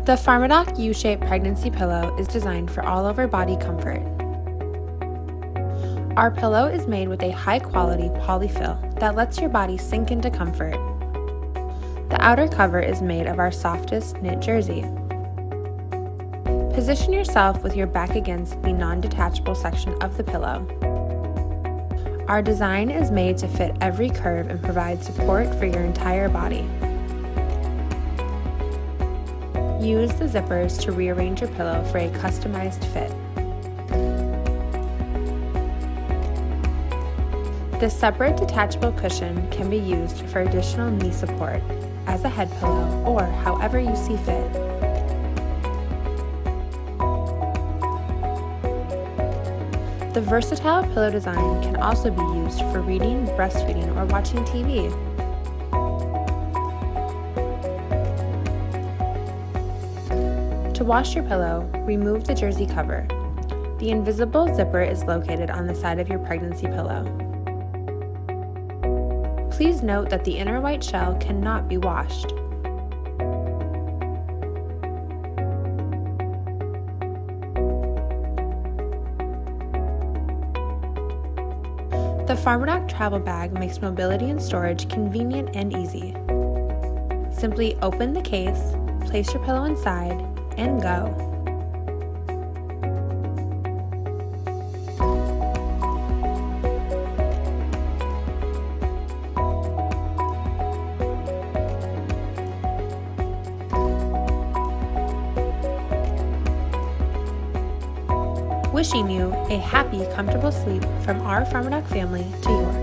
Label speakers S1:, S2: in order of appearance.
S1: The Pharmadoc U-shaped pregnancy pillow is designed for all-over body comfort. Our pillow is made with a high-quality polyfill that lets your body sink into comfort. The outer cover is made of our softest knit jersey. Position yourself with your back against the non-detachable section of the pillow. Our design is made to fit every curve and provide support for your entire body. Use the zippers to rearrange your pillow for a customized fit. The separate detachable cushion can be used for additional knee support, as a head pillow, or however you see fit. The versatile pillow design can also be used for reading, breastfeeding, or watching TV. To wash your pillow, remove the jersey cover. The invisible zipper is located on the side of your pregnancy pillow. Please note that the inner white shell cannot be washed. The Pharmadoc travel bag makes mobility and storage convenient and easy. Simply open the case, place your pillow inside, and go. Wishing you a happy, comfortable sleep from our Pharmadoc family to yours.